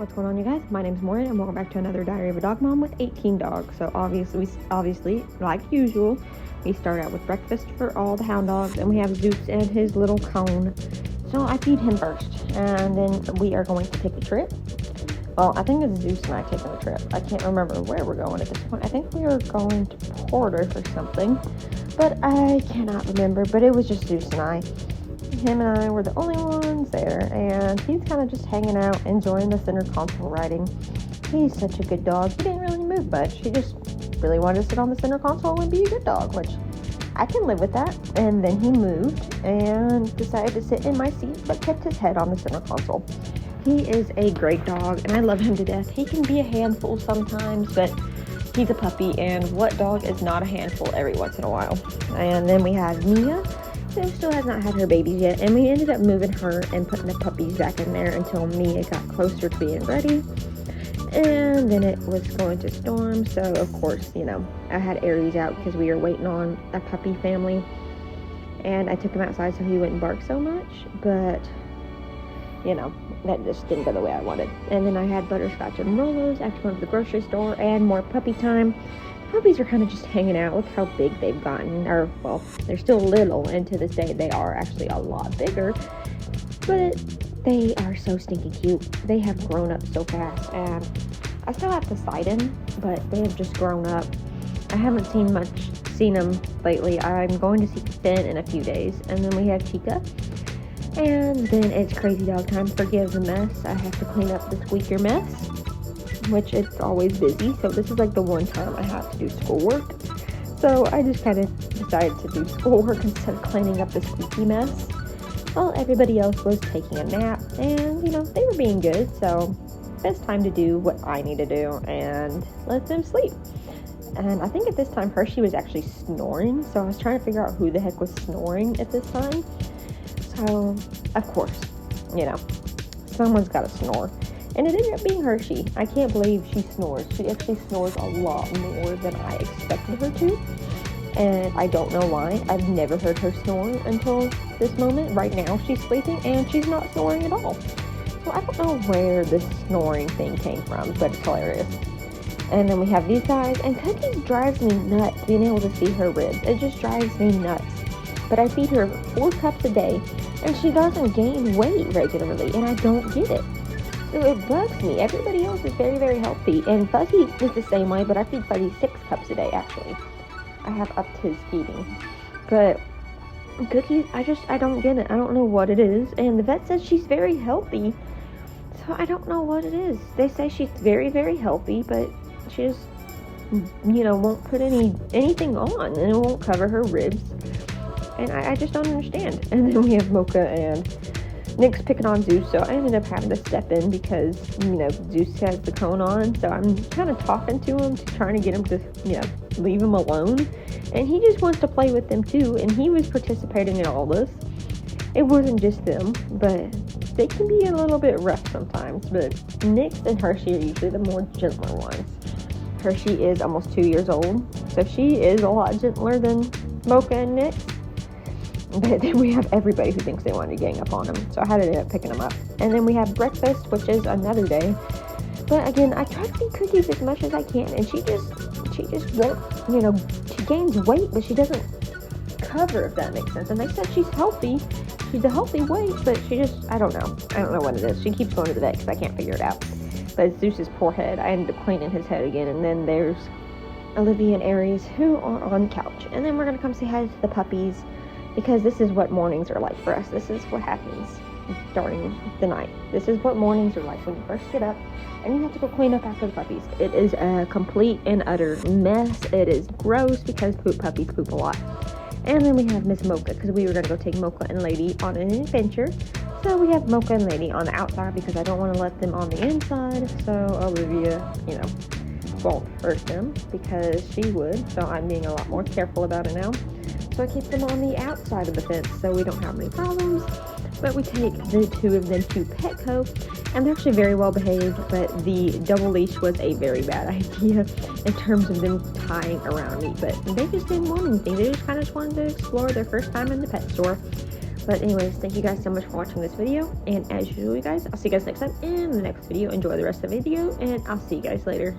What's going on, you guys? My name's Maureen and welcome back to another Diary of a Dog Mom with 18 dogs. So obviously, like usual, we start out with breakfast for all the hound dogs, and we have Zeus and his little cone. So I feed him first, and then we are going to take a trip. Well, I think it's Zeus and I taking the trip. I can't remember where we're going at this point. I think we are going to Porter for something, but I cannot remember. But it was just Zeus and I. Him and I were the only ones there, and he's kind of just hanging out, enjoying the center console riding. He's such a good dog. He didn't really move much. He just really wanted to sit on the center console and be a good dog, which I can live with that. And then he moved and decided to sit in my seat, but kept his head on the center console. He is a great dog, and I love him to death. He can be a handful sometimes, but he's a puppy, and what dog is not a handful every once in a while? And then we have Mia, who still has not had her babies yet, and we ended up moving her and putting the puppies back in there until Mia got closer to being ready. And then it was going to storm, so of course, I had Aries out because we were waiting on a puppy family, and I took him outside so he wouldn't bark so much, but that just didn't go the way I wanted. And then I had Butterscotch and Rolos after going to the grocery store, and more puppy time. Puppies are kind of just hanging out. Look how big they've gotten. They're still little, and to this day they are actually a lot bigger, but they are so stinking cute. They have grown up so fast, and I still have to sight them, but they have just grown up. I haven't seen them lately. I'm going to see Finn in a few days, and then we have Chica, and then it's crazy dog time. Forgive the mess. I have to clean up the squeaker mess, which it's always busy, so this is like the one time I have to do schoolwork. So I just kind of decided to do schoolwork instead of cleaning up the squeaky mess. Well, everybody else was taking a nap, and they were being good, so it's time to do what I need to do and let them sleep. And I think at this time Hershey was actually snoring, so I was trying to figure out who the heck was snoring at this time. So of course, someone's got to snore. And it ended up being Hershey. I can't believe she snores. She actually snores a lot more than I expected her to. And I don't know why. I've never heard her snore until this moment. Right now she's sleeping and she's not snoring at all. So I don't know where this snoring thing came from, but it's hilarious. And then we have these guys. And Cookie drives me nuts being able to see her ribs. It just drives me nuts. But I feed her 4 cups a day, and she doesn't gain weight regularly, and I don't get it. So it bugs me. Everybody else is very, very healthy. And Fuzzy is the same way, but I feed Fuzzy 6 cups a day, actually. I have upped his feeding. But Cookie, I don't get it. I don't know what it is. And the vet says she's very healthy. So I don't know what it is. They say she's very, very healthy, but she just, won't put anything on. And it won't cover her ribs. And I just don't understand. And then we have Mocha and Nick's picking on Zeus, so I ended up having to step in because, Zeus has the cone on, so I'm kind of talking to him, trying to get him to, leave him alone, and he just wants to play with them too, and he was participating in all this. It wasn't just them, but they can be a little bit rough sometimes, but Nick's and Hershey are usually the more gentler ones. Hershey is almost 2 years old, so she is a lot gentler than Mocha and Nick. But then we have everybody who thinks they want to gang up on them. So I had to end up picking them up. And then we have breakfast, which is another day. But again, I try to feed Cookies as much as I can. And she just won't, she gains weight, but she doesn't cover, if that makes sense. And they said she's healthy. She's a healthy weight, but she just, I don't know. I don't know what it is. She keeps going to the vet because I can't figure it out. But Zeus's poor head. I ended up cleaning his head again. And then there's Olivia and Aries, who are on the couch. And then we're going to come say hi to the puppies, because this is what mornings are like for us. This is what happens during the night. This is what mornings are like when you first get up and you have to go clean up after the puppies. It is a complete and utter mess. It is gross because puppies poop a lot. And then we have Miss Mocha, because we were going to go take Mocha and Lady on an adventure. So we have Mocha and Lady on the outside because I don't want to let them on the inside. So Olivia, won't hurt them because she would. So I'm being a lot more careful about it now. So I keep them on the outside of the fence so we don't have any problems. But we take the 2 of them to Petco, and they're actually very well behaved, but the double leash was a very bad idea in terms of them tying around me. But they just didn't want anything. They just kind of wanted to explore their first time in the pet store. But anyways, thank you guys so much for watching this video. And as usual, you guys, I'll see you guys next time in the next video. Enjoy the rest of the video, and I'll see you guys later.